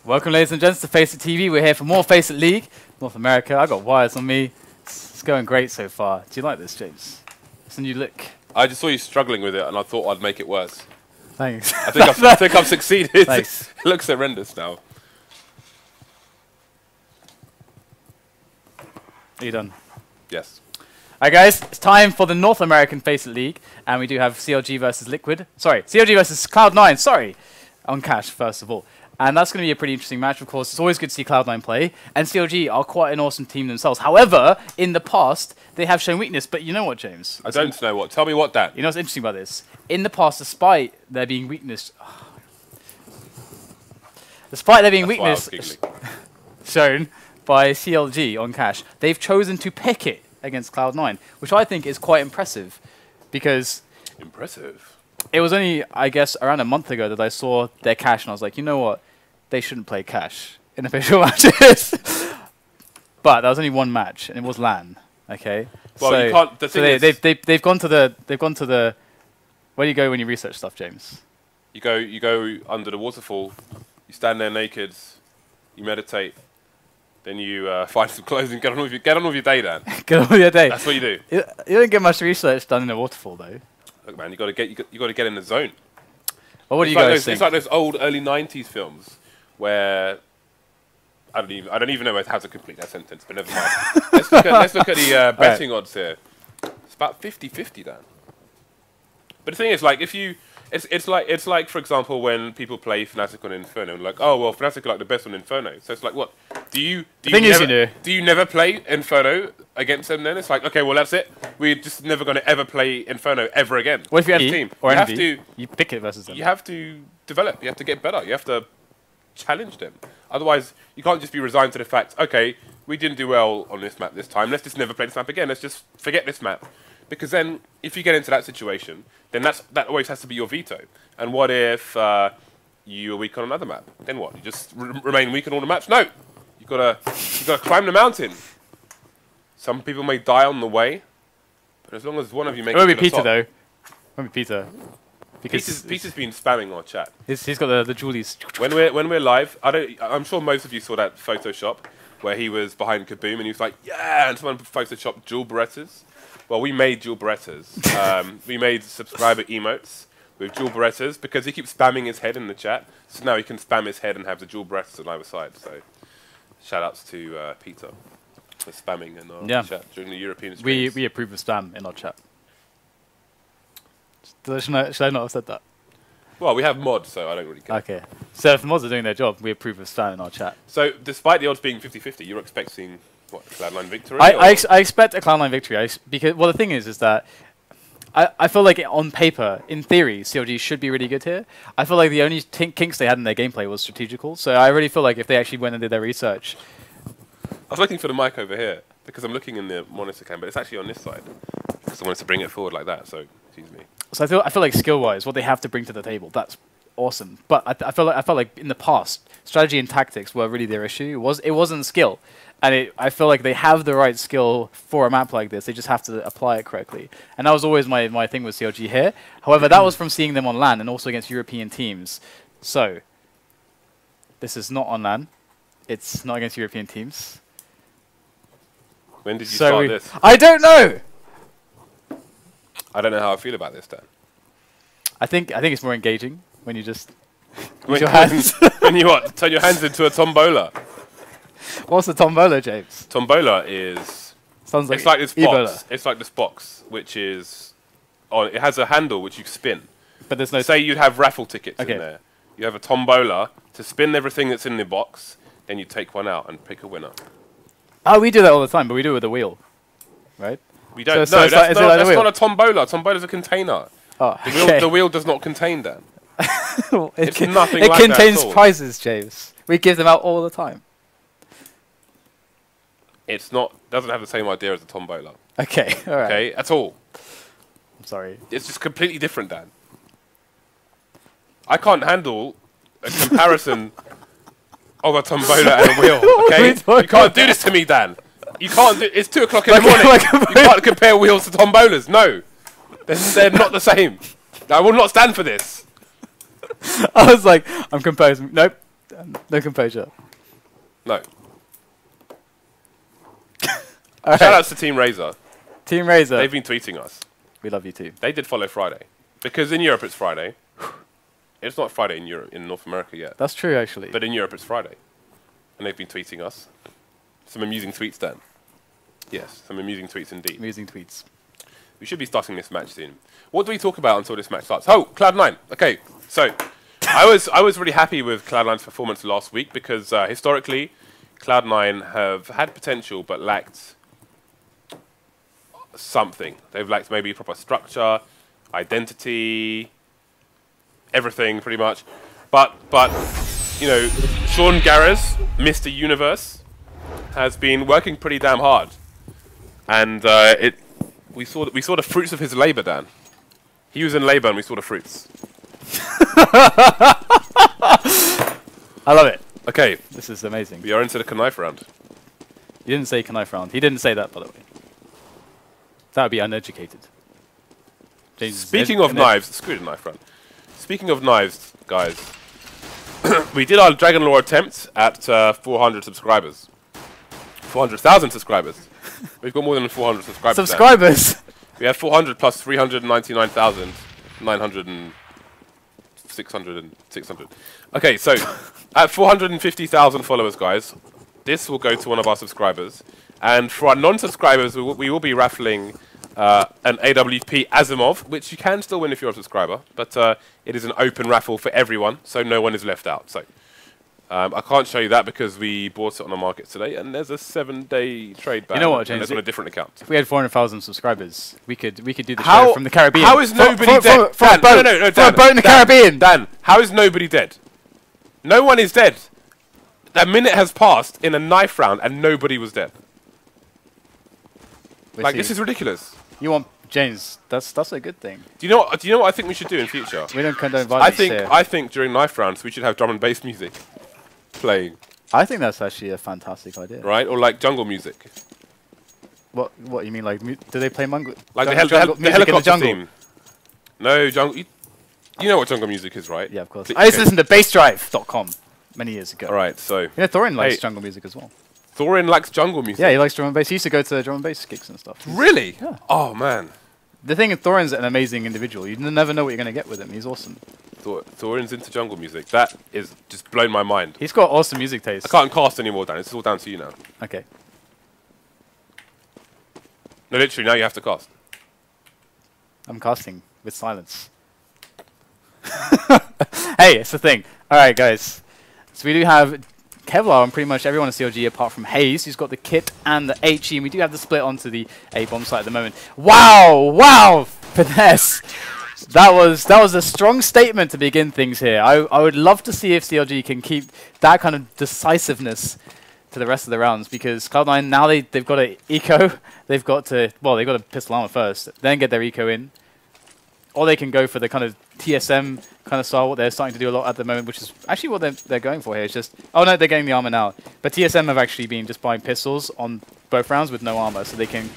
Welcome, ladies and gents, to FACEIT TV. We're here for more FACEIT League, North America. I got wires on me. It's going great so far. Do you like this, James? It's a new look. I just saw you struggling with it, and I thought I'd make it worse. Thanks. I think I've succeeded. Thanks. It looks horrendous now. Are you done? Yes. Alright, guys, it's time for the North American FACEIT League, and we do have CLG versus Liquid. Sorry, CLG versus Cloud9. Sorry, on Cash first of all. And that's going to be a pretty interesting match, of course. It's always good to see Cloud9 play. And CLG are quite an awesome team themselves. However, in the past, they have shown weakness. But you know what, James? I don't know what. Tell me what, Dan. You know what's interesting about this? In the past, despite there being weakness... Despite there being weakness shown by CLG on Cash, they've chosen to pick it against Cloud9, which I think is quite impressive. Because... Impressive. It was only, I guess, around a month ago that I saw their Cash, and I was like, you know what? They shouldn't play Cash in official matches. But that was only one match, and it was LAN. Okay. Well, so you can't. The thing is, they've gone to the. Where do you go when you research stuff, James? you go under the waterfall. You stand there naked. You meditate. Then you find some clothes and get on with your day, Dan. Get on with your day. That's what you do. You don't get much research done in a waterfall, though. Look, man, you got to get in the zone. Well, what do you guys think? It's like those old early '90s films where I don't even know how to complete that sentence, but never mind. let's look at the betting odds here. It's about 50-50, Dan. But the thing is, like, if you, it's like for example when people play Fnatic on Inferno, and like, oh well, Fnatic are like the best on Inferno. So it's like, what? Do you never play Inferno against them? Then it's like, okay, well that's it. We're just never going to ever play Inferno ever again. What if you have team? Or you envy, have to. You pick it versus them. You have to develop. You have to get better. You have to challenge them. Otherwise, you can't just be resigned to the fact, okay, we didn't do well on this map this time. Let's just never play this map again. Let's just forget this map. Because then, if you get into that situation, then that always has to be your veto. And what if you are weak on another map? Then what? You just remain weak on all the maps? No, you gotta climb the mountain. Some people may die on the way, but as long as one of you makes it to the top. It won't be Peter though. It won't be Peter. Because Peter's been spamming our chat. He's got the Julies. When we're live, I'm sure most of you saw that Photoshop where he was behind Kaboom and he was like, yeah, and someone photoshopped Jewel Berettas. Well, we made Jewel Berettas. We made subscriber emotes with Jewel Berettas because he keeps spamming his head in the chat. So now he can spam his head and have the Jewel Berettas on either side. So shout outs to Peter for spamming in our chat during the European streams. We approve of spam in our chat. Should I not have said that? Well, we have mods, so I don't really care. Okay. So if the mods are doing their job, we approve of spam in our chat. So despite the odds being 50-50, you're expecting, what, a Cloud9 victory? I expect a Cloud9 victory. Because, well, the thing is that I feel like on paper, in theory, CLG should be really good here. I feel like the only kinks they had in their gameplay was strategical. So I really feel like if they actually went and did their research... I was looking for the mic over here, because I'm looking in the monitor cam, but it's actually on this side. Because I wanted to bring it forward like that, so excuse me. So I feel like skill-wise, what they have to bring to the table, that's awesome. But I felt like in the past, strategy and tactics were really their issue. It wasn't skill, and I feel like they have the right skill for a map like this. They just have to apply it correctly, and that was always my thing with CLG here. However, that was from seeing them on LAN and also against European teams. So this is not on LAN. It's not against European teams. When did you start this? I don't know. I don't know how I feel about this, Dan. I think it's more engaging when you just use your hands. When you what? Turn your hands into a tombola. What's the tombola, James? Tombola is... Sounds like it's like this Ebola. box. It's like this box, which is... it has a handle which you spin. But there's no... Say you'd have raffle tickets in there. You have a tombola to spin everything that's in the box, then you take one out and pick a winner. Oh, we do that all the time, but we do it with a wheel, right? We don't. So no, that's not a tombola. Tombola's a container. Oh, the wheel does not contain that. It's nothing it like that contains at all. prizes, James. We give them out all the time. It's not. Doesn't have the same idea as a tombola. Okay, all right. Okay, at all. I'm sorry. It's just completely different, Dan. I can't handle a comparison of a tombola and a wheel. Okay, you can't do this to me, Dan. You can't do. It's 2 o'clock in the morning. You can't compare wheels to tombolas. No, they're not the same. I will not stand for this. I was like, I'm composing. Nope. No composure. No. All Shout right. outs to Team Razor. Team Razor. They've been tweeting us. We love you too. They did follow Friday. Because in Europe it's Friday. It's not Friday in Europe, in North America yet. That's true, actually. But in Europe it's Friday. And they've been tweeting us. Some amusing tweets, Dan. Yes, some amusing tweets indeed. Amusing tweets. We should be starting this match soon. What do we talk about until this match starts? Oh, Cloud9. Okay, so I was really happy with Cloud9's performance last week because historically, Cloud9 have had potential but lacked something. They've lacked maybe proper structure, identity, everything pretty much. But you know, Gares, Mr. Universe, has been working pretty damn hard, and we saw the fruits of his labor, Dan. He was in labor, and we saw the fruits. I love it. Okay, This is amazing. we are into the knife round. You didn't say knife round. He didn't say that, by the way. That would be uneducated. James Speaking of knives, screw the knife round. Speaking of knives, guys, we did our Dragon Lore attempt at 400 subscribers. 400,000 subscribers. We've got more than 400 subscribers. Subscribers! We have 400 plus 399,900 and 600 and 600. Okay, so at 450,000 followers, guys, this will go to one of our subscribers. And for our non-subscribers, we will be raffling an AWP Asimov, which you can still win if you're a subscriber. But it is an open raffle for everyone, so no one is left out. So I can't show you that because we bought it on the market today, and there's a 7-day trade ban. You know what, James? And it's on a different account. If we had 400,000 subscribers, we could do the show from the Caribbean. How is nobody dead? For a boat, No, for a boat in the Caribbean! Dan, how is nobody dead? No one is dead. That minute has passed in a knife round, and nobody was dead. We'll This is ridiculous. You want James? That's a good thing. Do you know what I think we should do in future? We don't condone violence here. I think during knife rounds we should have drum and bass music playing. I think that's actually a fantastic idea. Right? Or like jungle music. What you mean? Like, do they play Like jungle the music in helicopter jungle? theme. No, jungle. You know what jungle music is, right? Yeah, of course. I used to listen to bassdrive.com many years ago. All right, so You know, Thorin likes jungle music as well. Thorin likes jungle music. Yeah, he likes drum and bass. He used to go to drum and bass gigs and stuff. Really? Yeah. Oh man. The thing is, Thorin's an amazing individual. You never know what you're going to get with him. He's awesome. Thorin's into jungle music. That is just blown my mind. He's got awesome music taste. I can't cast anymore, Dan. It's all down to you now. Okay. No, literally, now you have to cast. I'm casting with silence. Hey, it's the thing. All right, guys. So we do have Kevlar on pretty much everyone in CLG apart from hazed, who's got the kit and the HE, and we do have the split onto the A-bomb site at the moment. Wow! Wow! Finesse! That was a strong statement to begin things here. I would love to see if CLG can keep that kind of decisiveness to the rest of the rounds, because Cloud9 now they've got an eco. They've got to pistol armor first, then get their eco in. Or they can go for the kind of TSM kind of style, what they're starting to do a lot at the moment, which is actually what they're going for here. It's just, oh no, they're getting the armor now. But TSM have actually been just buying pistols on both rounds with no armor, so they can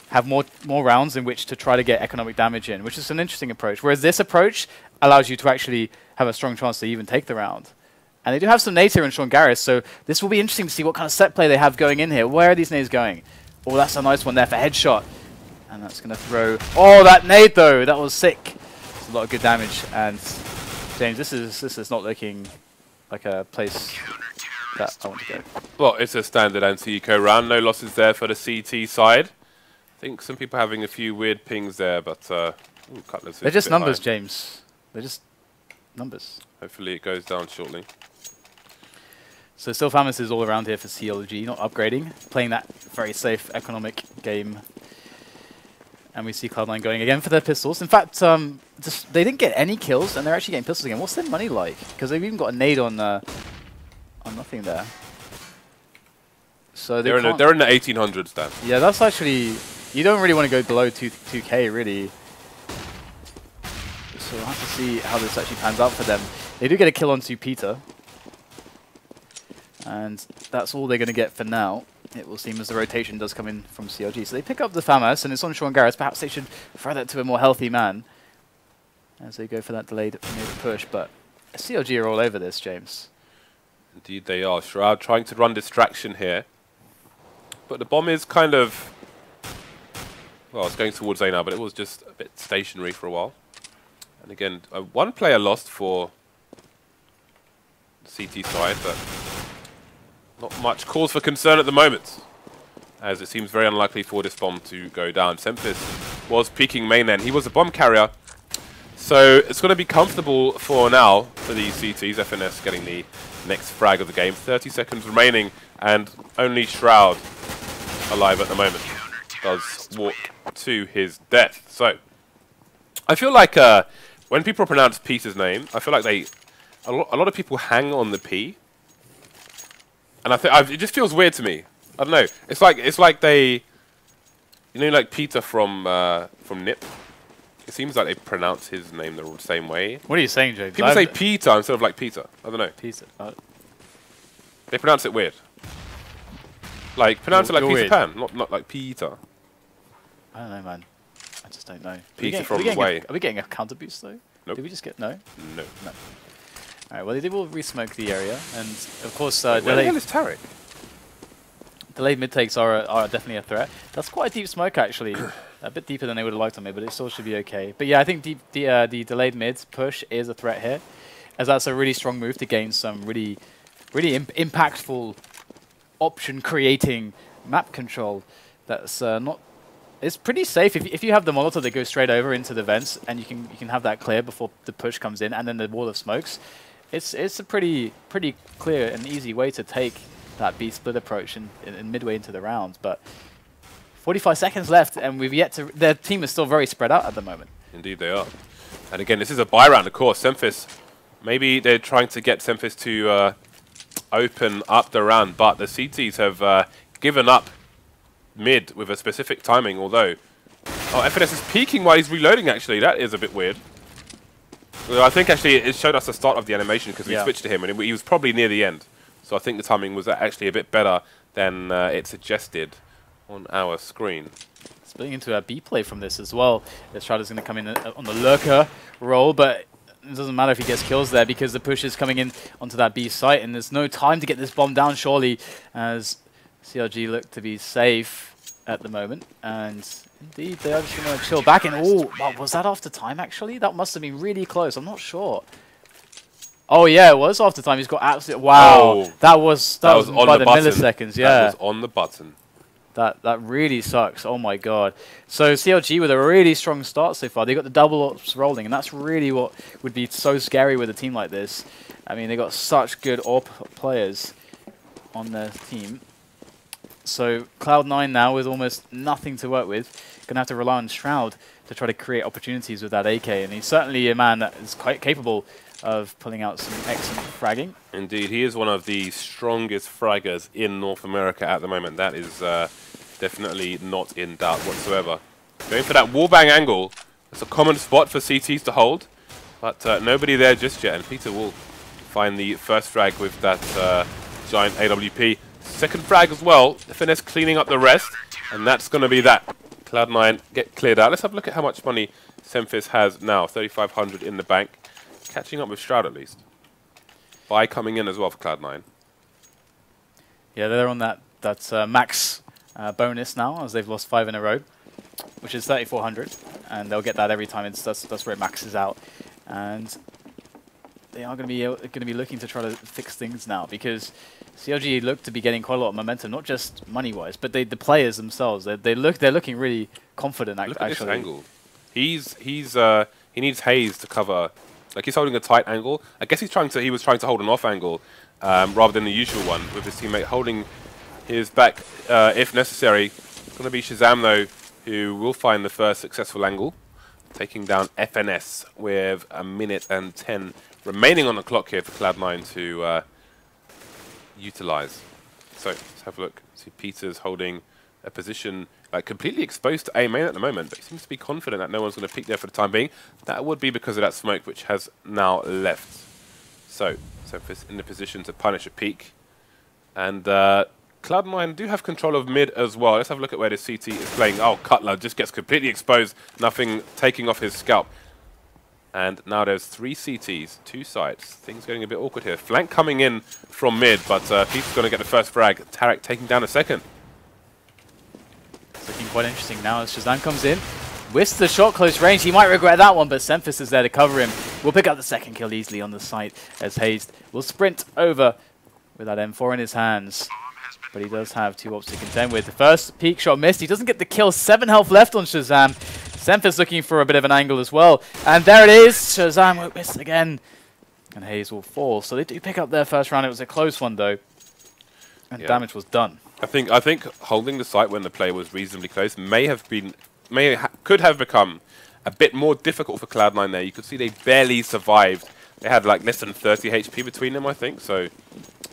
have more rounds in which to try to get economic damage in, which is an interesting approach. Whereas this approach allows you to actually have a strong chance to even take the round. And they do have some nades here in Gares, so this will be interesting to see what kind of set play they have going in here. Where are these nades going? Oh, that's a nice one there for headshot. And that's going to throw... Oh, that nade, though! That was sick. It's a lot of good damage. And, James, this is not looking like a place that I want to go. Well, it's a standard anti-eco round. No losses there for the CT side. I think some people are having a few weird pings there, but... Cutler's They're just numbers, high. James. They're just numbers. Hopefully it goes down shortly. So still Famis is all around here for CLG, not upgrading. Playing that very safe economic game. And we see Cloud9 going again for their pistols. In fact, they didn't get any kills, and they're actually getting pistols again. What's their money like? Because they've even got a nade on nothing there. So they're in the 1800s, Dan. Yeah, that's actually... You don't really want to go below 2K, really. So we'll have to see how this actually pans out for them. They do get a kill onto Peter. And that's all they're going to get for now. It will seem as the rotation does come in from CLG. So they pick up the FAMAS, and it's on Gares. Perhaps they should throw that to a more healthy man as they go for that delayed push. But CLG are all over this, James. Indeed they are. Shroud trying to run distraction here. But the bomb is kind of... Well, it's going towards A now, but it was just a bit stationary for a while. And again, one player lost for the CT side, but not much cause for concern at the moment, as it seems very unlikely for this bomb to go down. semphis was peeking main end. He was a bomb carrier, so it's going to be comfortable for now for these CTs. FNS getting the next frag of the game. 30 seconds remaining, and only Shroud alive at the moment does walk to his death. So I feel like when people pronounce Peter's name, I feel like a lot of people hang on the P, and I think it just feels weird to me. I don't know. It's like they, you know, like Peter from Nip. It seems like they pronounce his name the same way. What are you saying, James? People say Peter instead of like Peter. I don't know. Peter. They pronounce it weird. Like pronounce it like Peter weird. Pan, not like Peter. I don't know, man. I just don't know. Peter from the way. Are we getting a counter boost though? Nope. Did we just get no? No. No. All right. Well, they will re-smoke the area, and of course, Where the hell is Tarik? delayed mid takes are definitely a threat. That's quite a deep smoke actually, a bit deeper than they would have liked on me, but it still should be okay. But yeah, I think the delayed mid push is a threat here, as that's a really strong move to gain some really impactful option creating map control. That's not. It's pretty safe if you have the Molotov that goes straight over into the vents, and you can have that clear before the push comes in, and then the wall of smokes. It's a pretty clear and easy way to take that B split approach in midway into the rounds. But 45 seconds left, and we've yet to. Their team is still very spread out at the moment. Indeed, they are. And again, this is a buy round, of course. semphis, maybe they're trying to get semphis to open up the round, but the CTs have given up mid with a specific timing, although... Oh, FNS is peeking while he's reloading, actually. That is a bit weird. Well, I think, actually, it showed us the start of the animation because we switched to him, and he was probably near the end. So I think the timing was actually a bit better than it suggested on our screen. Splitting into a B play from this as well. The Shroud is going to come in on the lurker role, but it doesn't matter if he gets kills there because the push is coming in onto that B site, and there's no time to get this bomb down, surely, as CLG look to be safe at the moment. And indeed, they are just going to chill back. And oh, wow, was that after time, actually? That must have been really close. I'm not sure. Oh, yeah, it was after time. He's got absolute... Wow. Oh, that was by the milliseconds. Yeah. That was on the button. That really sucks. Oh, my God. So CLG with a really strong start so far. They got the double ops rolling, and that's really what would be so scary with a team like this. I mean, they got such good AWP players on their team. So Cloud9 now with almost nothing to work with, going to have to rely on Shroud to try to create opportunities with that AK. And he's certainly a man that is quite capable of pulling out some excellent fragging. Indeed, he is one of the strongest fraggers in North America at the moment. That is definitely not in doubt whatsoever. Going for that wallbang angle. It's a common spot for CTs to hold, but nobody there just yet. And Peter will find the first frag with that giant AWP. Second frag as well. FNS cleaning up the rest, and that's going to be that. Cloud9 get cleared out. Let's have a look at how much money semphis has now. 3,500 in the bank. Catching up with Shroud at least. Buy coming in as well for Cloud9. Yeah, they're on that max bonus now, as they've lost 5 in a row, which is 3,400, and they'll get that every time. That's where it maxes out, and they are going to be looking to try to fix things now because CLG look to be getting quite a lot of momentum, not just money-wise, but the players themselves. They're looking really confident. Look at this angle. He needs hazed to cover. Like he's holding a tight angle. I guess he was trying to hold an off angle rather than the usual one, with his teammate holding his back if necessary. It's going to be ShahZaM though, who will find the first successful angle, taking down FNS with 1 minute and 10 remaining on the clock here for Cloud9 to utilize. So let's have a look. See, Peter's holding a position like completely exposed to A main at the moment, but he seems to be confident that no one's going to peek there for the time being. That would be because of that smoke, which has now left. So semphis in the position to punish a peek, and Cloud9 do have control of mid as well. Let's have a look at where the CT is playing. Oh, Cutler just gets completely exposed, nothing taking off his scalp. And now there's 3 CTs, 2 sides. Things getting a bit awkward here. Flank coming in from mid, but Peter's going to get the first frag. Tarik taking down a second. It's looking quite interesting now as ShahZaM comes in. Whisks the shot close range. He might regret that one, but semphis is there to cover him. We'll pick up the second kill easily on the site as hazed will sprint over with that M4 in his hands. But he does have 2 ops to contend with. The first peek shot missed. He doesn't get the kill. 7 health left on ShahZaM. semphis looking for a bit of an angle as well. And there it is. ShahZaM won't miss again. And hazed will fall. So they do pick up their first round. It was a close one, though. And damage was done. I think holding the site when the play was reasonably close could have become a bit more difficult for Cloud9 there. You could see they barely survived. They had like less than 30 HP between them, I think. So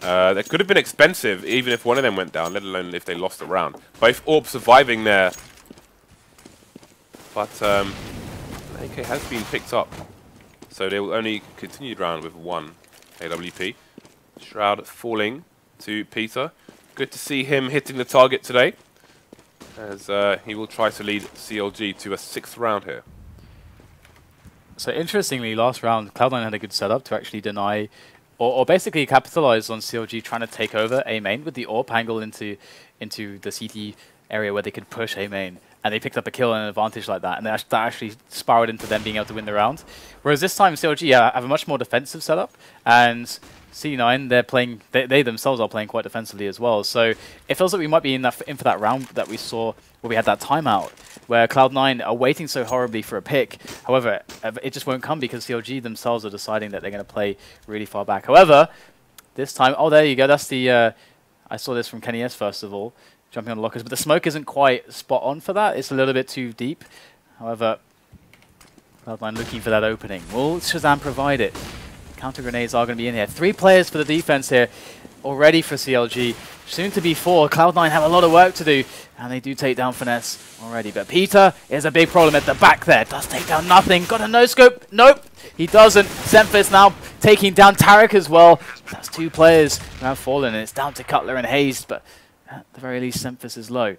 that could have been expensive even if one of them went down, let alone if they lost the round. Both orbs surviving there. But AK has been picked up. So they will only continue the round with 1 AWP. Shroud falling to Peter. Good to see him hitting the target today, as he will try to lead CLG to a 6th round here. So interestingly, last round, Cloud9 had a good setup to actually deny, or basically capitalize on CLG trying to take over A main with the AWP angle into the CT area where they could push A main. And they picked up a kill and an advantage like that, and that actually spiraled into them being able to win the round. Whereas this time, CLG have a much more defensive setup, and C9, they're playing. They themselves are playing quite defensively as well. So it feels like we might be in for that round that we saw where we had that timeout, where Cloud9 are waiting so horribly for a pick. However, it just won't come because CLG themselves are deciding that they're going to play really far back. However, this time, oh, there you go. That's the. I saw this from Kenny S first of all, jumping on the lockers, but the smoke isn't quite spot on for that. It's a little bit too deep. However, Cloud9 looking for that opening. Will ShahZaM provide it? Counter grenades are going to be in here. 3 players for the defense here already for CLG. Soon to be 4. Cloud9 have a lot of work to do, and they do take down FNS already. But Peter is a big problem at the back there. Does take down nothing. Got a no-scope. Nope, he doesn't. semphis now taking down Tarik as well. That's 2 players who have fallen, and it's down to Cutler and hazed. But at the very least, semphis is low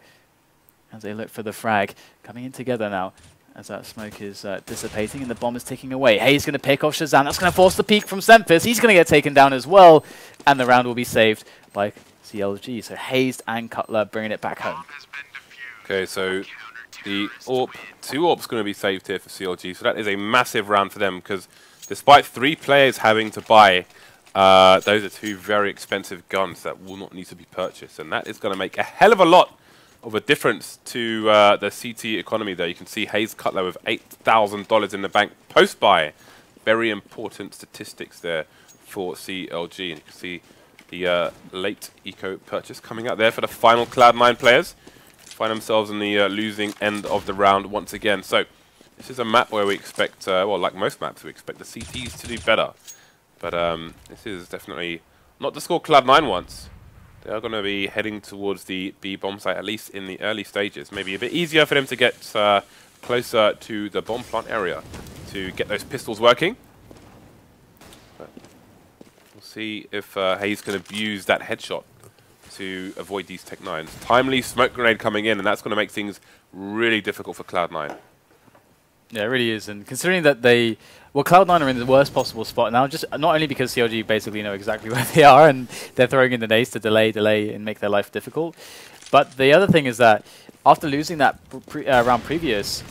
as they look for the frag. Coming in together now, as that smoke is dissipating and the bomb is ticking away. Hayes going to pick off ShahZaM. That's going to force the peek from semphis. He's going to get taken down as well. And the round will be saved by CLG. So hazed and Cutler bringing it back home. Okay, so the AWP, 2 AWPs going to be saved here for CLG. So that is a massive round for them because despite 3 players having to buy, those are 2 very expensive guns that will not need to be purchased. And that is going to make a hell of a lot of a difference to the CT economy there. You can see hazed Cutler with $8,000 in the bank post-buy. Very important statistics there for CLG. And you can see the late eco purchase coming out there for the final Cloud9 players. Find themselves in the losing end of the round once again. So this is a map where we expect, well, like most maps, we expect the CTs to do better. But this is definitely not the score Cloud9 wants. They are going to be heading towards the B bomb site, at least in the early stages. Maybe a bit easier for them to get closer to the bomb plant area to get those pistols working. But we'll see if hazed can abuse that headshot to avoid these Tech 9s. Timely smoke grenade coming in, and that's going to make things really difficult for Cloud9. Yeah, it really is. And considering that Cloud9 are in the worst possible spot now, just not only because CLG basically know exactly where they are and they're throwing in the nades to delay, and make their life difficult. But the other thing is that after losing that round previous,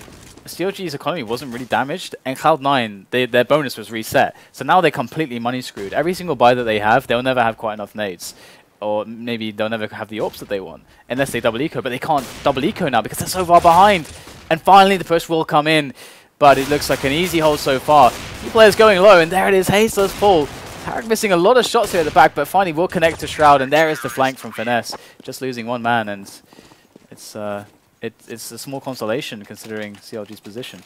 CLG's economy wasn't really damaged, and Cloud9, their bonus was reset. So now they're completely money screwed. Every single buy that they have, they'll never have quite enough nades. Or maybe they'll never have the AWPs that they want, unless they double eco, but they can't double eco now because they're so far behind. And finally the push will come in, but it looks like an easy hold so far. 2 players going low, and there it is, hazed does fall. Tarik missing a lot of shots here at the back, but finally will connect to Shroud, and there is the flank from FNS. Just losing 1 man, and it's a small consolation considering CLG's position.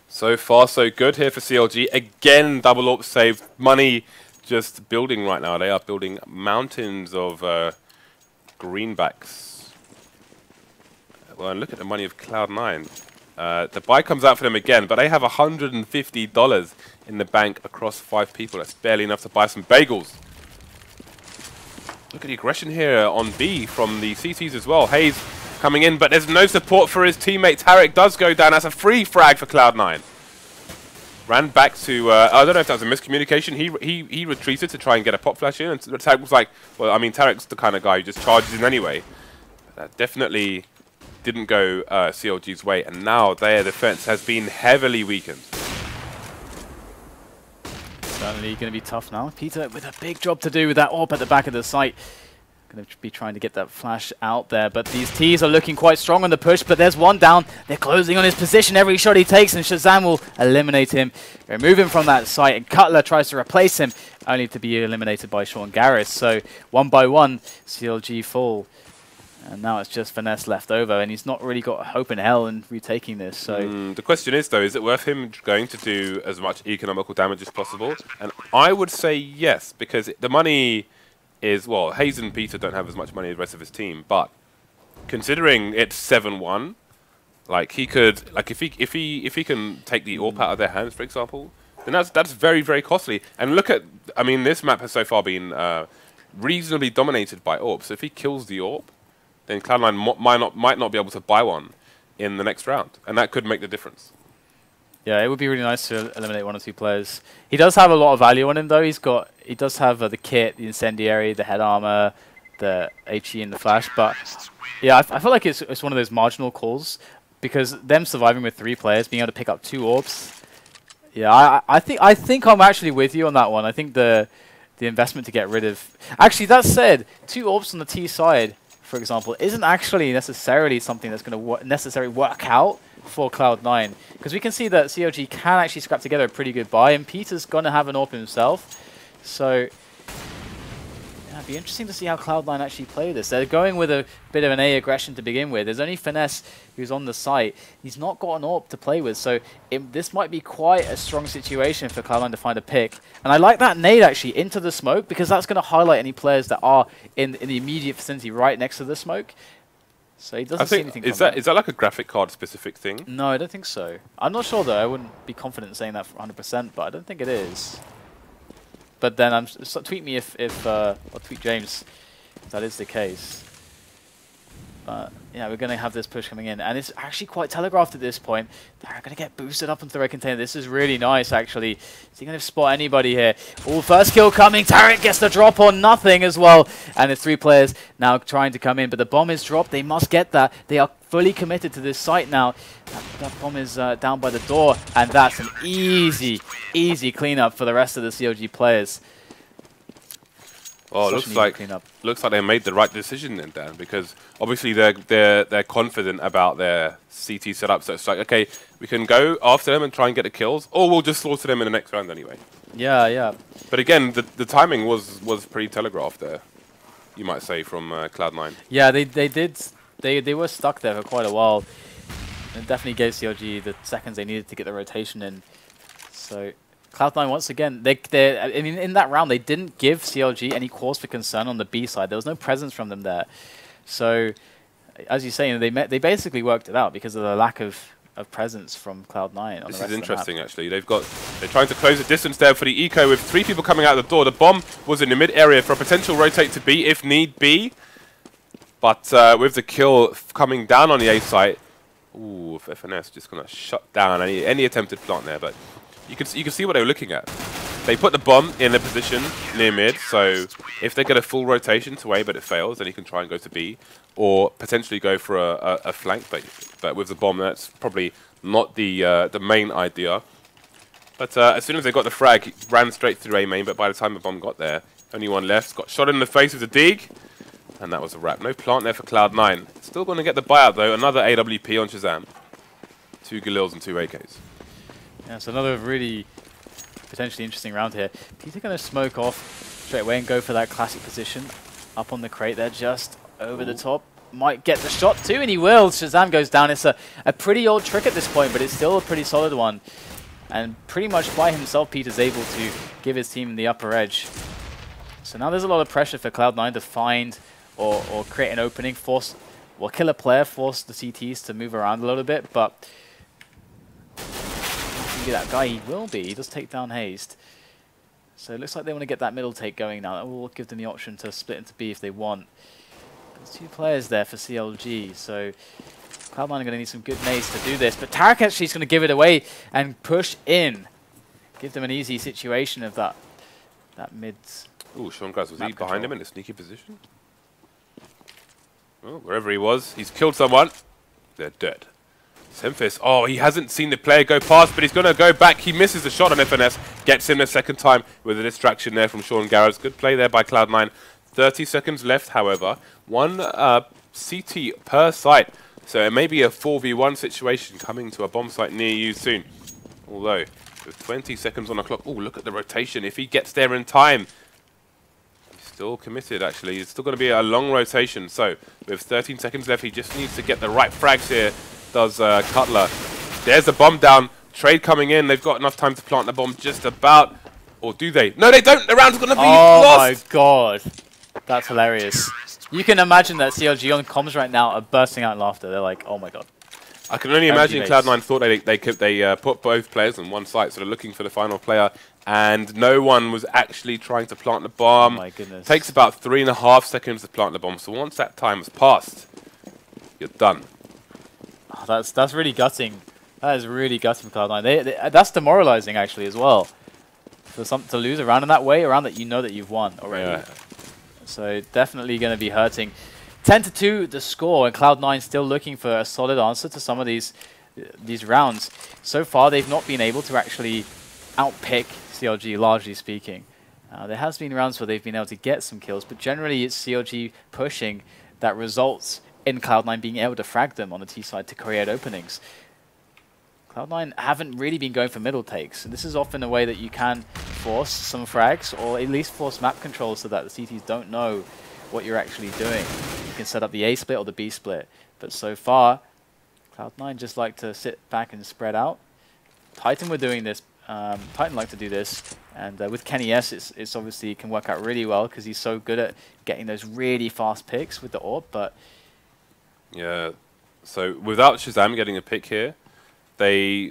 So far so good here for CLG. Again, double AWP saved. Money just building right now. They are building mountains of greenbacks. Well, and look at the money of Cloud9. The buy comes out for them again, but they have $150 in the bank across 5 people. That's barely enough to buy some bagels. Look at the aggression here on B from the CTs as well. Hayes coming in, but there's no support for his teammate. Tarik does go down. That's a free frag for Cloud9. ran back to, I don't know if that was a miscommunication. He retreated to try and get a pop flash in, and Tarik was like, well, I mean, Tarik's the kind of guy who just charges in anyway. That definitely didn't go CLG's way, and now their defense has been heavily weakened. Certainly going to be tough now. Peter with a big job to do with that AWP at the back of the site. Going to be trying to get that flash out there, but these Ts are looking quite strong on the push, but there's one down. They're closing on his position every shot he takes, and ShahZaM will eliminate him, remove him from that site, and Cutler tries to replace him, only to be eliminated by Gares. So 1 by 1, CLG fall. And now it's just FNS left over, and he's not really got hope in hell in retaking this. So the question is, though, is it worth him going to do as much economical damage as possible? And I would say yes, because the money is, well, hazed and Peter don't have as much money as the rest of his team, but considering it's 7-1, like he could, like if he can take the AWP out of their hands, for example, then that's very, very costly. And look at, I mean, this map has so far been reasonably dominated by AWP. So if he kills the AWP, then Cloud9 might not be able to buy one in the next round, and that could make the difference. Yeah, it would be really nice to eliminate 1 or 2 players. He does have a lot of value on him, though. He does have the kit, the incendiary, the head armor, the HE, and the flash. But yeah, I feel like it's one of those marginal calls, because them surviving with 3 players, being able to pick up 2 AWPs. Yeah, I think I'm actually with you on that one. I think the investment to get rid of. Actually, that said, 2 AWPs on the T side, for example, isn't actually necessarily something that's going to necessarily work out for Cloud9, because we can see that CLG can actually scrap together a pretty good buy, and Peter's going to have an AWP himself. So yeah, it'd be interesting to see how Cloud9 actually play this. They're going with a bit of an A aggression to begin with. There's only FNS who's on the site. He's not got an AWP to play with, so this might be quite a strong situation for Cloud9 to find a pick. And I like that nade actually into the smoke, because that's going to highlight any players that are in the immediate vicinity right next to the smoke. So he doesn't see anything. Is that like a graphic card specific thing? No, I don't think so. I'm not sure though. I wouldn't be confident in saying that for 100%, but I don't think it is. But then tweet me or tweet James if that is the case. But yeah, we're going to have this push coming in, and it's actually quite telegraphed at this point. They're going to get boosted up into the red container. This is really nice, actually. Is he going to spot anybody here? Oh, first kill coming. Tarik gets the drop on nothing as well. And there's 3 players now trying to come in, but the bomb is dropped. They must get that. They are fully committed to this site now. That bomb is down by the door, and that's an easy cleanup for the rest of the CLG players. Well, it looks like they made the right decision then, Dan, because obviously they're confident about their CT setup. So it's like, okay, we can go after them and try and get the kills, or we'll just slaughter them in the next round anyway. Yeah, yeah. But again, the timing was pretty telegraphed there, you might say, from Cloud9. Yeah, they were stuck there for quite a while. It definitely gave CLG the seconds they needed to get the rotation in. So Cloud9 once again, I mean, in that round they didn't give CLG any cause for concern on the B side. There was no presence from them there. So as you say, they basically worked it out because of the lack of presence from Cloud9. This is interesting, actually. They're trying to close the distance there for the eco with 3 people coming out of the door. The bomb was in the mid area for a potential rotate to B if need be. But with the kill coming down on the A site, ooh, FNS just gonna shut down any attempted plant there. But you can see what they were looking at. They put the bomb in a position near mid, so if they get a full rotation to A but it fails, then you can try and go to B, or potentially go for a flank. But with the bomb, that's probably not the main idea. But as soon as they got the frag, he ran straight through A main. But by the time the bomb got there, only 1 left. Got shot in the face with the dig, and that was a wrap. No plant there for Cloud9. Still going to get the buyout though. Another AWP on ShahZaM. 2 Galils and 2 AKs. Yeah, so another really potentially interesting round here. Peter going to smoke off straight away and go for that classic position up on the crate there, just over the top. Might get the shot too, and he will. ShahZaM goes down. It's a pretty old trick at this point, but it's still a pretty solid one. And pretty much by himself, Peter's able to give his team the upper edge. So now there's a lot of pressure for Cloud9 to find or create an opening, kill a player, force the CTs to move around a little bit, but that guy he will be. He does take down hazed. So it looks like they want to get that middle take going now. That will give them the option to split into B if they want. There's 2 players there for CLG, so Cloud9 are going to need some good nades to do this. But Tarik actually is going to give it away and push in. give them an easy situation of that mid. Ooh, Gares, was he behind control. him in a sneaky position? Oh, wherever he was, he's killed someone. They're dead. Semphis, oh, he hasn't seen the player go past, but he's going to go back. He misses the shot on FNS, gets him the second time with a distraction there from Gares. Good play there by Cloud9. 30 seconds left, however. One CT per site. So it may be a 4v1 situation coming to a bomb site near you soon. Although, with 20 seconds on the clock, oh, look at the rotation. If he gets there in time, he's still committed, actually. It's still going to be a long rotation. So, with 13 seconds left, he just needs to get the right frags here. Does Cutler. There's the bomb down. Trade coming in. They've got enough time to plant the bomb just about. Or do they? No, they don't. The round's going to be lost. Oh, my God. That's hilarious. You can imagine that CLG on comms right now are bursting out in laughter. They're like, oh, my God. I can only imagine Cloud9 thought they put both players on one site, so they're looking for the final player, and no one was actually trying to plant the bomb. Oh my goodness. Takes about 3.5 seconds to plant the bomb, so once that time has passed, you're done. Oh, that's really gutting. That is really gutting for Cloud9. That's demoralizing, actually, as well. To lose a round in that way, a round that you know that you've won already. Yeah. So definitely going to be hurting. 10-2 the score, and Cloud9 still looking for a solid answer to some of these rounds. So far, they've not been able to actually outpick CLG, largely speaking. There has been rounds where they've been able to get some kills, but generally it's CLG pushing that results in Cloud9 being able to frag them on the T side to create openings. Cloud9 haven't really been going for middle takes, and this is often a way that you can force some frags, or at least force map control so that the CTs don't know what you're actually doing. You can set up the A split or the B split, but so far, Cloud9 just like to sit back and spread out. Titan were doing this. Titan like to do this, and with Kenny S, it's obviously can work out really well because he's so good at getting those really fast picks with the AWP. But yeah, so without ShahZaM getting a pick here, they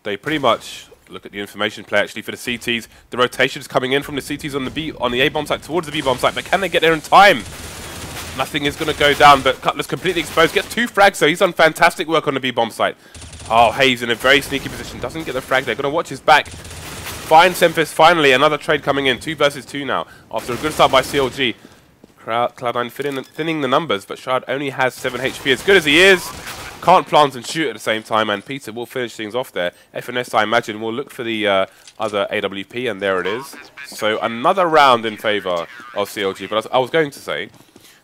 pretty much look at the information play actually for the CTs. The rotation's coming in from the CTs on the A bomb site towards the B bomb site, but can they get there in time? Nothing is going to go down, but Cutler's completely exposed. Gets 2 frags, so he's done fantastic work on the B bomb site. Oh, hazed in a very sneaky position. Doesn't get the frag there. Going to watch his back. Find semphis finally. Another trade coming in. 2 versus 2 now. After a good start by CLG. Cloud9 thinning the numbers, but Shroud only has 7 HP. As good as he is, can't plant and shoot at the same time, and Peter will finish things off there. FNS, I imagine, will look for the other AWP, and there it is. So another round in favor of CLG. But I was going to say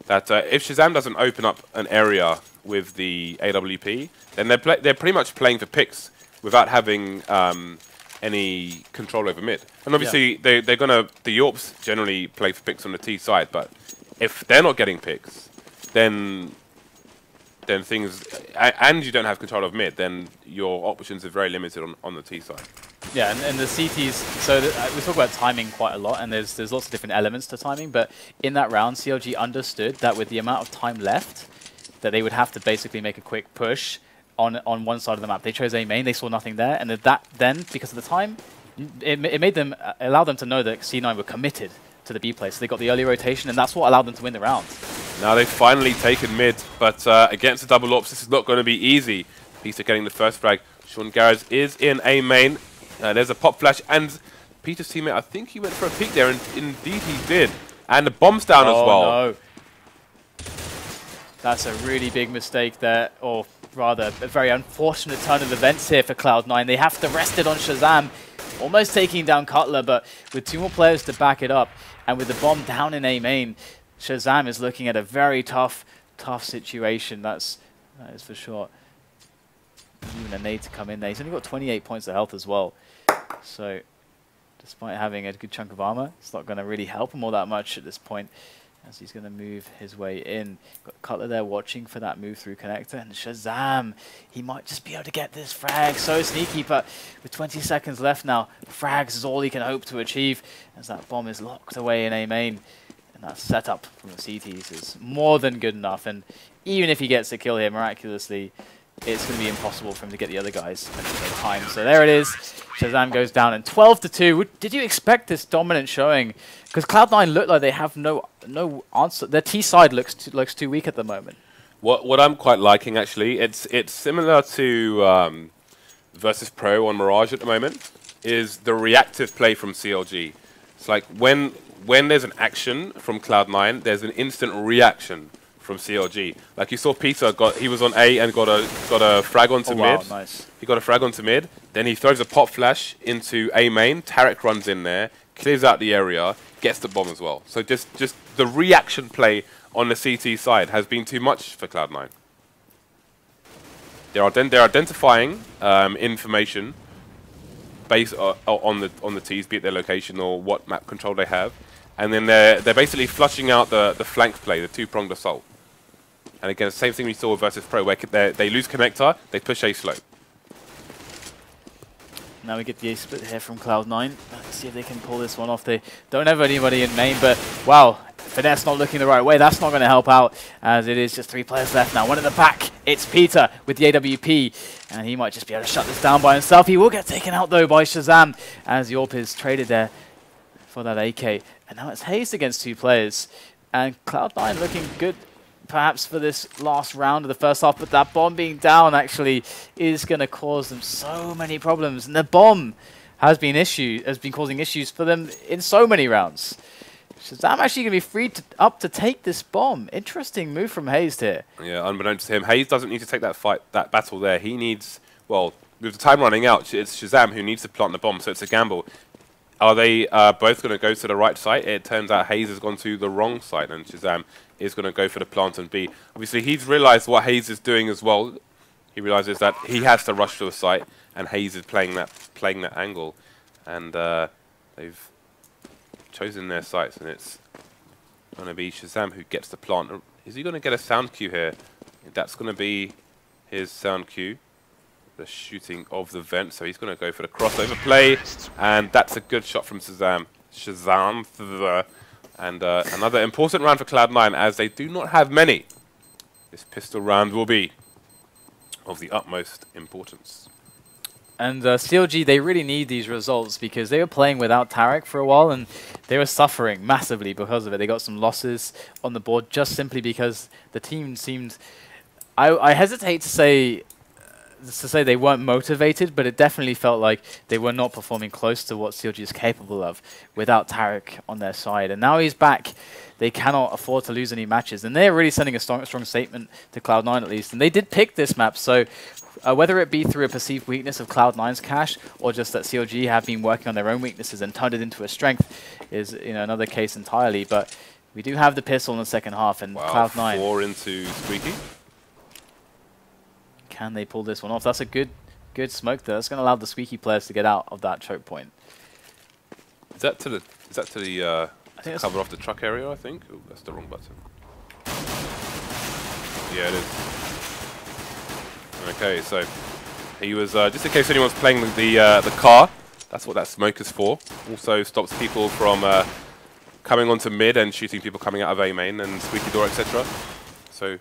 that if ShahZaM doesn't open up an area with the AWP, then they're pretty much playing for picks without having any control over mid. And obviously, the Yorps generally play for picks on the T side, but if they're not getting picks, then things, and you don't have control of mid, then your options are very limited on the T side. Yeah, and the CTs, so we talk about timing quite a lot, and there's lots of different elements to timing, but in that round, CLG understood that with the amount of time left, that they would have to basically make a quick push on one side of the map. They chose A main, they saw nothing there, and then, because of the time, it made them, allowed them to know that C9 were committed to the B play, so they got the early rotation, and that's what allowed them to win the round. Now they've finally taken mid, but against the double ops, this is not going to be easy. Peter getting the first frag. Gares is in A main. There's a pop flash, and Peter's teammate, I think he went for a peek there, and indeed he did. And the bomb's down as well. No. That's a really big mistake there, or rather, a very unfortunate turn of events here for Cloud9. They have to rest it on ShahZaM, almost taking down Cutler, but with 2 more players to back it up, and with the bomb down in A main, ShahZaM is looking at a very tough situation. That is for sure. Even a nade to come in there. He's only got 28 points of health as well. So, despite having a good chunk of armor, it's not going to really help him all that much at this point, as he's going to move his way in. Got Cutler there watching for that move through connector, and ShahZaM, he might just be able to get this frag. So sneaky, but with 20 seconds left now, frags is all he can hope to achieve, as that bomb is locked away in A main. And that setup from the CTs is more than good enough, and even if he gets a kill here miraculously, it's going to be impossible for him to get the other guys at the same time. So there it is. ShahZaM goes down, and 12-2. Did you expect this dominant showing? Because Cloud9 look like they have no answer. Their T side looks too weak at the moment. What I'm quite liking, actually, it's similar to Virtus.pro on Mirage at the moment. is the reactive play from CLG. It's like when there's an action from Cloud9, there's an instant reaction from CLG. Like you saw Peter he was on A and got a frag onto mid. Wow, nice. He got a frag onto mid. Then he throws a pop flash into A main. Tarik runs in there, clears out the area, gets the bomb as well. So just the reaction play on the CT side has been too much for Cloud9. They're identifying information based on the T's, be it their location or what map control they have, and then they're basically flushing out the flank play, the two-pronged assault. And again, the same thing we saw with Virtus.pro, where they lose connector, they push A slow. Now we get the A split here from Cloud9. Let's see if they can pull this one off. They don't have anybody in main, but wow, Finesse not looking the right way. That's not going to help out, as it is just 3 players left now. One at the back, it's Peter with the AWP, and he might just be able to shut this down by himself. He will get taken out though by ShahZaM, as Yorp is traded there for that AK. And now it's hazed against 2 players, and Cloud9 looking good perhaps for this last round of the first half, but that bomb being down actually is going to cause them so many problems, and the bomb has been causing issues for them in so many rounds. ShahZaM actually going to be freed up to take this bomb. Interesting move from hazed here. Yeah, unbeknownst to him, hazed doesn't need to take that battle there. He needs, well, with the time running out, it's ShahZaM who needs to plant the bomb, so it's a gamble. Are they both going to go to the right side? It turns out hazed has gone to the wrong side, and ShahZaM is going to go for the plant on B. Obviously, he's realized what hazed is doing as well. He realizes that he has to rush to a site, and hazed is playing that angle, and they've chosen their sites, and it's going to be ShahZaM who gets the plant. Is he going to get a sound cue here? That's going to be his sound cue, the shooting of the vent. So he's going to go for the crossover play, and that's a good shot from ShahZaM. And another important round for Cloud9, as they do not have many. This pistol round will be of the utmost importance. And CLG, they really need these results because they were playing without Tarik for a while and they were suffering massively because of it. They got some losses on the board just simply because the team seemed... I hesitate to say they weren't motivated, but it definitely felt like they were not performing close to what CLG is capable of without Tarik on their side. And now he's back. They cannot afford to lose any matches. And they're really sending a strong statement to Cloud9 at least. And they did pick this map, so... whether it be through a perceived weakness of Cloud9's cache or just that CLG have been working on their own weaknesses and turned it into a strength is another case entirely. But we do have the pistol in the second half, and wow, Cloud9. 4 into Squeaky. Can they pull this one off? That's a good smoke there. That's going to allow the Squeaky players to get out of that choke point. Is that to the cover off the truck area? I think. Oh, that's the wrong button. Yeah, it is. Okay, so he was, just in case anyone's playing the car, that's what that smoke is for. Also stops people from coming onto mid and shooting people coming out of A main and squeaky door, etc. So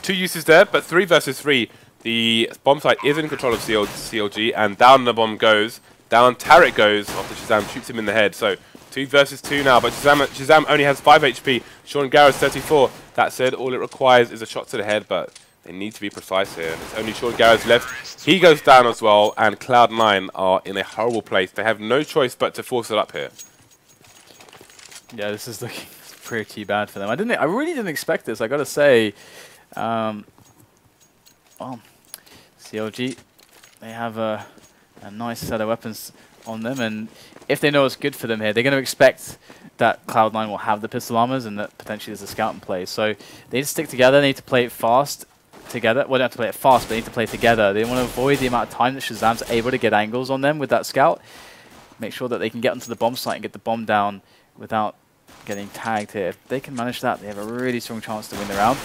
2 uses there, but 3 versus 3. The bomb site is in control of CLG, and down the bomb goes. Down Tarik goes after ShahZaM shoots him in the head. So 2 versus 2 now, but ShahZaM only has 5 HP. Gares 34. That said, all it requires is a shot to the head, but they need to be precise here. There's only Gares left. He goes down as well, and Cloud9 are in a horrible place. They have no choice but to force it up here. Yeah, this is looking pretty bad for them. I really didn't expect this. I gotta say, well, CLG, they have a nice set of weapons on them, and if they know what's good for them here, they're going to expect that Cloud9 will have the pistol armors and that potentially there's a scout in play. So they need to stick together. They need to play it fast together. Well, they don't have to play it fast, but they need to play together. They want to avoid the amount of time that ShahZaM's able to get angles on them with that scout. Make sure that they can get onto the bomb site and get the bomb down without getting tagged here. If they can manage that, they have a really strong chance to win the round.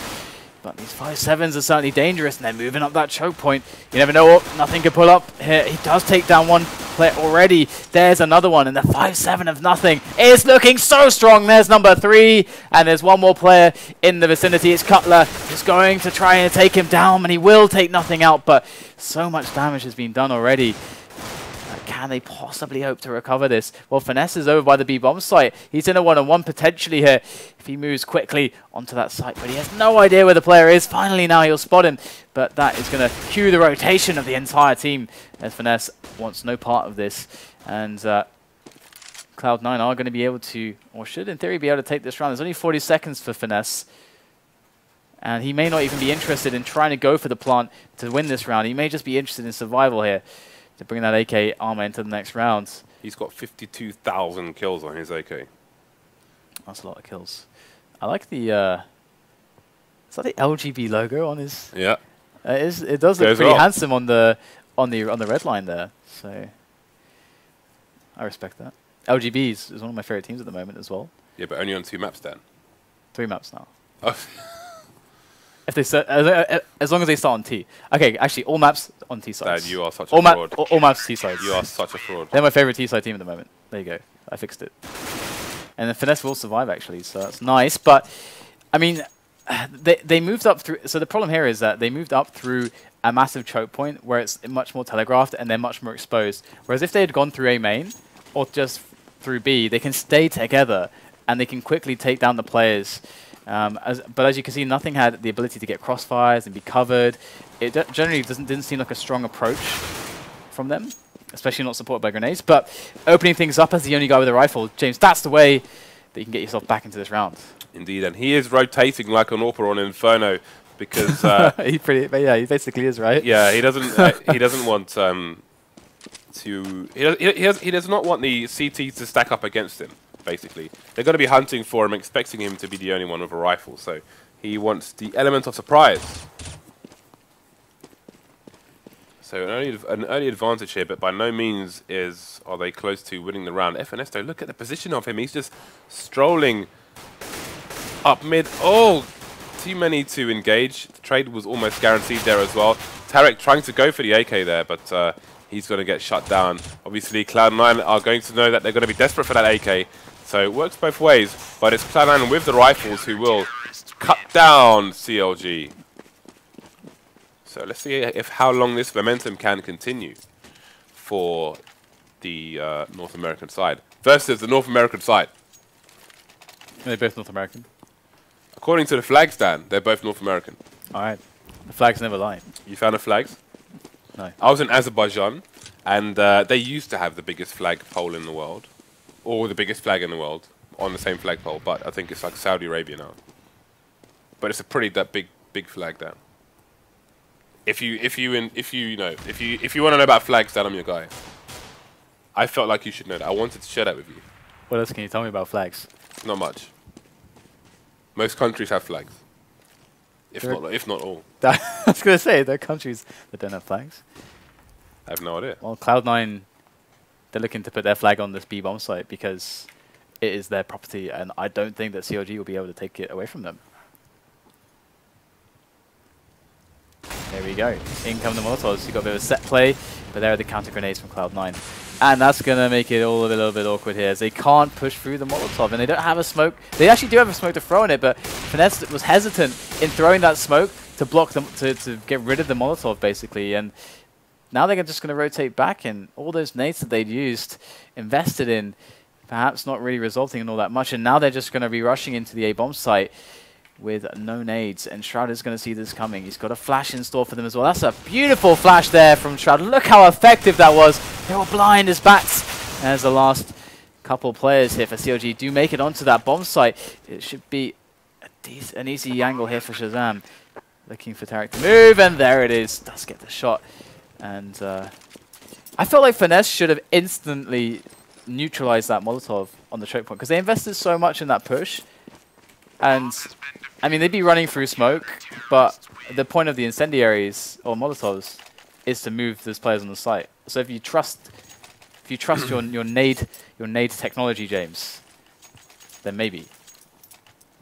But these 5-7s are certainly dangerous, and they're moving up that choke point. You never know what, nothing can pull up here. He does take down one player already. There's another one, and the 5-7 of nothing is looking so strong. There's number 3, and there's one more player in the vicinity. It's Cutler, who's going to try and take him down, and he will take nothing out, but so much damage has been done already. Can Can they possibly hope to recover this? Well, FNS is over by the B-bomb site. He's in a one-on-one potentially here if he moves quickly onto that site, but he has no idea where the player is. Finally now he'll spot him, but that is going to cue the rotation of the entire team as FNS wants no part of this. And Cloud9 are going to be able to, or should in theory be able to take this round. There's only 40 seconds for FNS. And he may not even be interested in trying to go for the plant to win this round. He may just be interested in survival here to bring that AK armor into the next round. He's got 52,000 kills on his AK. That's a lot of kills. I like the is that the LGB logo on his? Yeah. It does look pretty handsome on the red line there. So I respect that. LGB is one of my favorite teams at the moment as well. Yeah, but only on 2 maps then. 3 maps now. Oh. If they as long as they start on T. Okay, actually, all maps on T sides. Dad, you are such a fraud. All maps T sides. You are such a fraud. They're my favorite T side team at the moment. There you go. I fixed it. And then FNS will survive actually, so that's nice. But I mean, they moved up through. So the problem here is that they moved up through a massive choke point where it's much more telegraphed and they're much more exposed. Whereas if they had gone through A main or just through B, they can stay together and they can quickly take down the players. But as you can see, nothing had the ability to get crossfires and be covered. It generally didn't seem like a strong approach from them, especially not supported by grenades. But opening things up as the only guy with a rifle, James, that's the way that you can get yourself back into this round. Indeed, and he is rotating like an AWPer on Inferno because he basically is, right? Yeah, he doesn't he doesn't want to he does not want the CTs to stack up against him. Basically, they're going to be hunting for him, expecting him to be the only one with a rifle. So he wants the element of surprise. So an early advantage here, but by no means are they close to winning the round. FNS though, look at the position of him. He's just strolling up mid. Oh, too many to engage. The trade was almost guaranteed there as well. Tarik trying to go for the AK there, but he's going to get shut down. Obviously, Cloud9 are going to know that they're going to be desperate for that AK. So it works both ways, but it's Cloud9 with the rifles who will cut down CLG. So let's see how long this momentum can continue for the North American side versus the North American side. They're both North American. According to the flags, Dan, they're both North American. All right. The flags never lie. You found the flags? No. I was in Azerbaijan, and they used to have the biggest flagpole in the world, or the biggest flag in the world on the same flagpole. But I think it's like Saudi Arabia now. But it's a pretty big flag down. If you want to know about flags, Dan, I'm your guy. I felt like you should know that. I wanted to share that with you. What else can you tell me about flags? Not much. Most countries have flags. If not all. I was going to say, there are countries that don't have flags. I have no idea. Well, Cloud9, they're looking to put their flag on this B-bomb site because it is their property, and I don't think that CLG will be able to take it away from them. There we go. In come the Molotovs. You've got a bit of a set play, but there are the counter grenades from Cloud9. And that's going to make it all a little bit awkward here, as they can't push through the Molotov, and they don't have a smoke. They actually do have a smoke to throw in it, but FNS was hesitant in throwing that smoke to block them, to get rid of the Molotov, basically. And now they're just going to rotate back, and all those nades that they'd used, invested in, perhaps not really resulting in all that much. And now they're just going to be rushing into the A-bomb site with no nades, and Shroud is going to see this coming. He's got a flash in store for them as well. That's a beautiful flash there from Shroud. Look how effective that was. They were blind as bats. As the last couple players here for CLG do make it onto that bomb site, it should be an easy angle here for ShahZaM. Looking for Tarik to move, and there it is. Does get the shot. And I felt like FNS should have instantly neutralized that Molotov on the choke point, because they invested so much in that push. And I mean, they'd be running through smoke, but the point of the incendiaries or Molotovs is to move those players on the site. So if you trust your nade technology, James, then maybe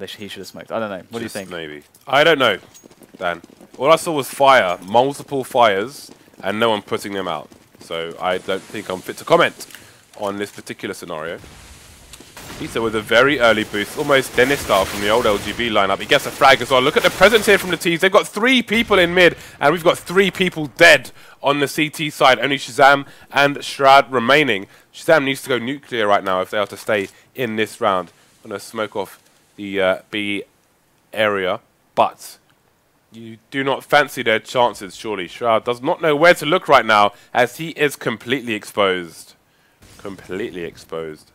he should have smoked. I don't know. What do you think? Maybe. I don't know, Dan. All I saw was fire, multiple fires, and no one putting them out. So I don't think I'm fit to comment on this particular scenario. Lisa with a very early boost, almost Dennis style from the old LGB lineup. He gets a frag as well. Look at the presence here from the T's. They've got 3 people in mid, and we've got 3 people dead on the CT side. Only ShahZaM and Shroud remaining. ShahZaM needs to go nuclear right now if they are to stay in this round. I'm going to smoke off the B area, but you do not fancy their chances, surely. Shroud does not know where to look right now, as he is completely exposed. Completely exposed.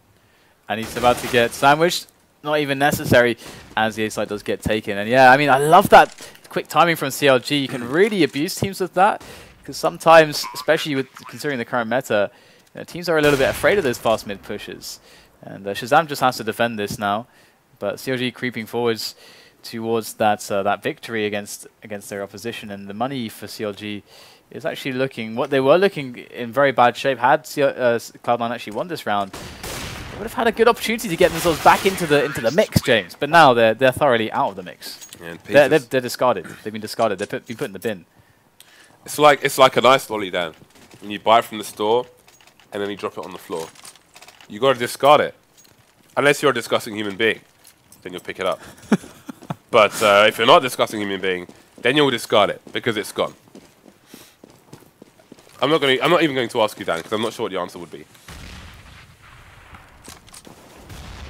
And he's about to get sandwiched. Not even necessary, as the A side does get taken. And yeah, I mean, I love that quick timing from CLG. You can really abuse teams with that, because sometimes, especially with considering the current meta, you know, teams are a little bit afraid of those fast mid pushes. And ShahZaM just has to defend this now. But CLG creeping forwards towards that that victory against their opposition. And the money for CLG is actually looking, what they were looking in very bad shape. Had Cloud9 actually won this round, would have had a good opportunity to get themselves back into the mix, James. But now they're thoroughly out of the mix. Yeah, they're discarded. They've been discarded. They've been put in the bin. It's like a nice lolly, Dan. When you buy it from the store, and then you drop it on the floor. You got to discard it, unless you're a disgusting human being. Then you'll pick it up. But if you're not a disgusting human being, then you'll discard it because it's gone. I'm not even going to ask you, Dan, because I'm not sure what the answer would be.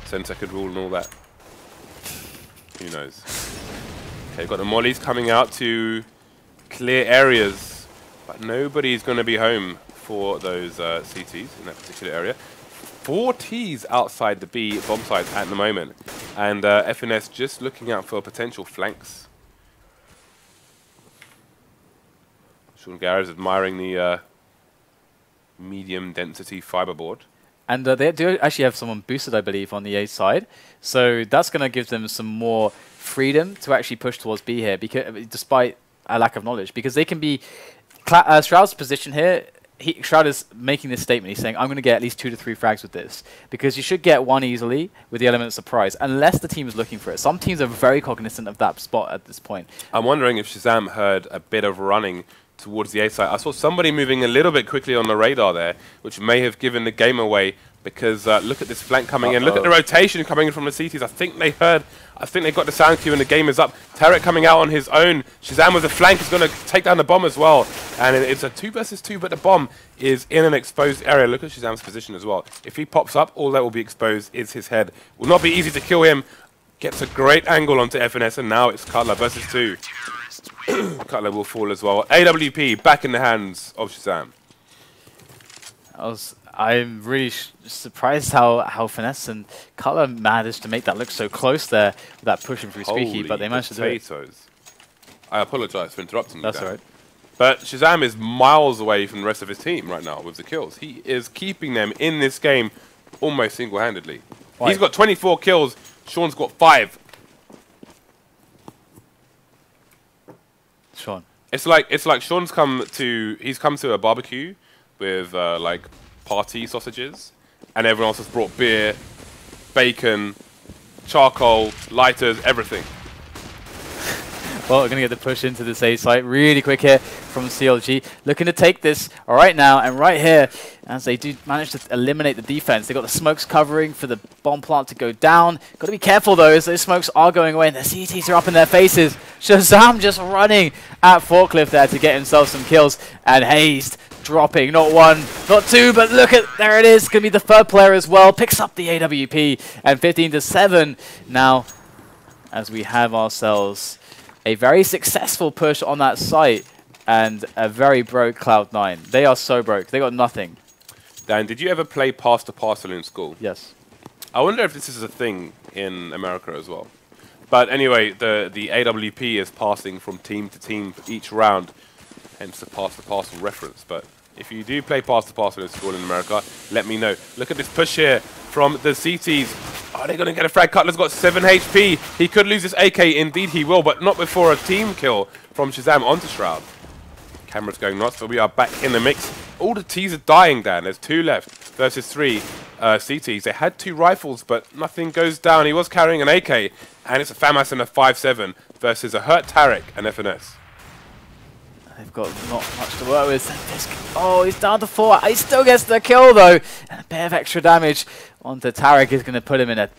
10-second rule and all that. Who knows? Okay, got the mollies coming out to clear areas, but nobody's going to be home for those CTs in that particular area. 4 Ts outside the B bomb site at the moment, and FNS just looking out for potential flanks. Gares admiring the medium density fiberboard. And they do actually have someone boosted, I believe, on the A side. So that's going to give them some more freedom to actually push towards B here, because despite a lack of knowledge. Because they can be... Shroud's position here, Shroud is making this statement. He's saying, I'm going to get at least 2 to 3 frags with this. Because you should get 1 easily with the element of surprise, unless the team is looking for it. Some teams are very cognizant of that spot at this point. I'm wondering if ShahZaM heard a bit of running towards the A side. I saw somebody moving a little bit quickly on the radar there, which may have given the game away, because look at this flank coming in. Look at the rotation coming in from the CTs. I think they got the sound cue and the game is up. Tarik coming out on his own. ShahZaM with the flank is going to take down the bomb as well. And it's a 2 versus 2, but the bomb is in an exposed area. Look at ShahZaM's position as well. If he pops up, all that will be exposed is his head. Will not be easy to kill him. Gets a great angle onto FNS, and now it's Cutler versus 2. Cutler will fall as well. AWP back in the hands of ShahZaM. I'm really surprised how Finesse and Cutler managed to make that look so close there with that pushing through Squeaky, but they managed to do it. I apologize for interrupting you. That's all right. But ShahZaM is miles away from the rest of his team right now with the kills. He is keeping them in this game almost single-handedly. He's got 24 kills. Sean's got 5. Sean. It's like Sean's come to a barbecue with like party sausages, and everyone else has brought beer, bacon, charcoal, lighters, everything. Well, we're going to get the push into this A site really quick here from CLG. Looking to take this right now and right here, as they do manage to eliminate the defense. They've got the smokes covering for the bomb plant to go down. Got to be careful though, as those smokes are going away and the CTs are up in their faces. ShahZaM just running at Forklift there to get himself some kills, and hazed dropping, not 1, not 2, but look at, there it is, going to be the 3rd player as well, picks up the AWP, and 15-7 now, as we have ourselves a very successful push on that site, and a very broke Cloud9. They are so broke, they got nothing. Dan, did you ever play pass to parcel in school? Yes. I wonder if this is a thing in America as well. But anyway, the AWP is passing from team to team for each round, hence the pass to parcel reference. But if you do play pass to parcel in school in America, let me know. Look at this push here from the CTs. Are they going to get a frag? Cutler's got 7 HP. He could lose his AK. Indeed he will, but not before a team kill from ShahZaM onto Shroud. Camera's going nuts, but we are back in the mix. All the Ts are dying, Dan. There's 2 left versus 3 CTs. They had 2 rifles, but nothing goes down. He was carrying an AK, and it's a FAMAS and a 5-7 versus a hurt Tarik and FNS. They've got not much to work with. semphis, oh, he's down to 4. He still gets the kill though, and a bit of extra damage onto Tarik is going to put him in a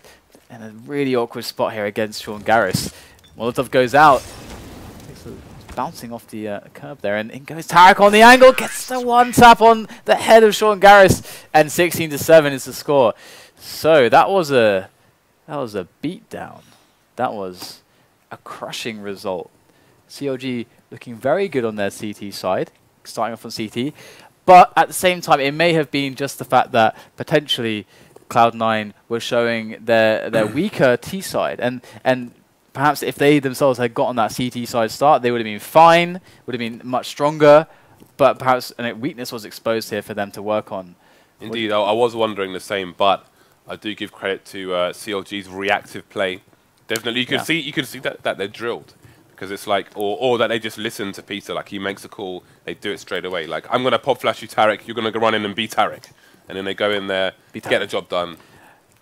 really awkward spot here against Gares. Molotov goes out. He's bouncing off the curb there, and in goes Tarik on the angle, gets the one tap on the head of Gares, and 16-7 is the score. So that was a beatdown. That was a crushing result. CLG looking very good on their CT side, starting off on CT, but at the same time, it may have been just the fact that potentially Cloud9 were showing their weaker T side, and perhaps if they themselves had gotten that CT side start, they would have been fine, would have been much stronger, but perhaps a weakness was exposed here for them to work on. Indeed, I was wondering the same, but I do give credit to CLG's reactive play. Definitely, you can see that they're drilled, because it's like, or that they just listen to Peter. Like, he makes a call, they do it straight away. Like, I'm gonna pop flash you Tarik, you're gonna go run in and beat Tarik, and then they go in there, get the job done.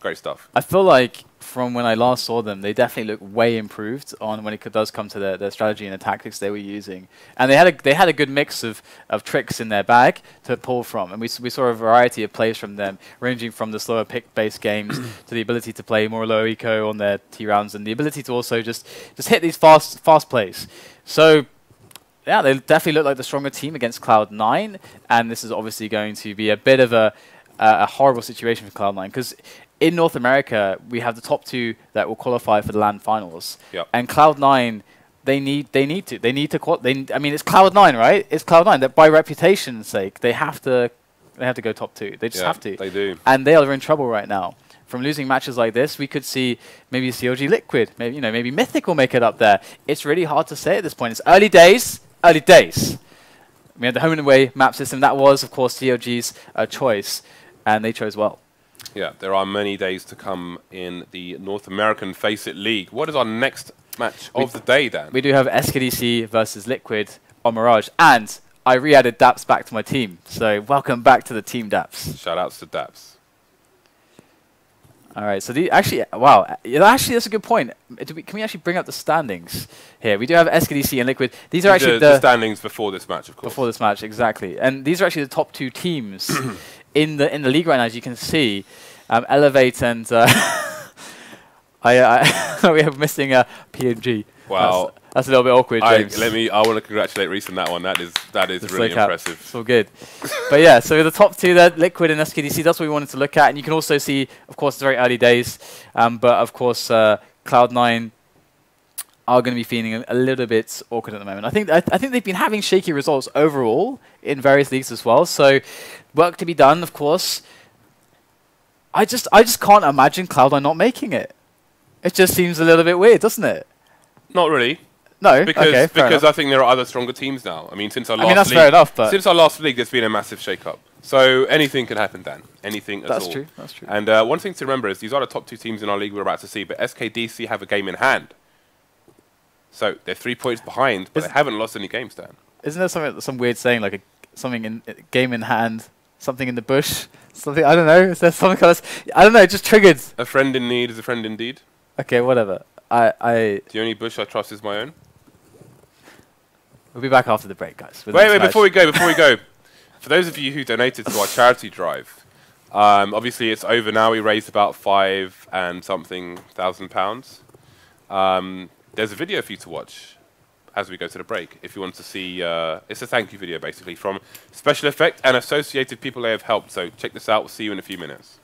Great stuff. I feel like from when I last saw them, they definitely look way improved on when it does come to their strategy and the tactics they were using. And they had a good mix of tricks in their bag to pull from. And we saw a variety of plays from them, ranging from the slower pick-based games to the ability to play more low eco on their T rounds, and the ability to also just hit these fast plays. So yeah, they definitely look like the stronger team against Cloud9, and this is obviously going to be a bit of a horrible situation for Cloud9, because in North America, we have the top 2 that will qualify for the LAN finals. Yep. And Cloud9, they need to I mean, it's Cloud9, right? It's Cloud9 that by reputation's sake, they have to go top 2. They just have to. They do. And they are in trouble right now. From losing matches like this, we could see maybe CLG Liquid, maybe Mythic will make it up there. It's really hard to say at this point. It's early days. Early days. We had the home and away map system. That was, of course, CLG's choice, and they chose well. Yeah, there are many days to come in the North American FACEIT League. What is our next match of the day, Dan? We do have SKDC versus Liquid on Mirage, and I re-added Daps back to my team. So welcome back to the team, Daps. Shout-outs to Daps. All right, so wow, actually that's a good point. Can we actually bring up the standings here? We do have SKDC and Liquid. These are actually the standings before this match, of course. Before this match, exactly. And these are actually the top 2 teams in the league right now, as you can see. Elevate and we are missing a PNG. Wow, that's a little bit awkward, James. I want to congratulate Reese on that one. That is really impressive. It's all good. But yeah, so the top 2 there, Liquid and SKDC, that's what we wanted to look at. And you can also see, of course, it's very early days, but of course, Cloud9 are going to be feeling a little bit awkward at the moment. I think they've been having shaky results overall in various leagues as well. So work to be done, of course. I just can't imagine Cloud9 not making it. It just seems a little bit weird, doesn't it? Not really. No, because I think there are other stronger teams now. I mean, since our last that's league, fair enough, but since our last league, there's been a massive shake-up. So anything can happen, Dan. Anything at all. That's true. That's true. And one thing to remember is these are the top 2 teams in our league we're about to see, but SKDC have a game in hand. So they're 3 points behind, but they haven't lost any games, Dan. Isn't there some weird saying, like something in game in hand, something in the bush, something, I don't know, is there something kind of, I don't know, it just triggered. A friend in need is a friend indeed. Okay, whatever. The only bush I trust is my own. We'll be back after the break, guys. Wait, before we go. For those of you who donated to our charity drive, obviously it's over now. We raised about £5 and something thousand. There's a video for you to watch as we go to the break. If you want to see, it's a thank you video basically from Special Effect and associated people they have helped. So check this out. We'll see you in a few minutes.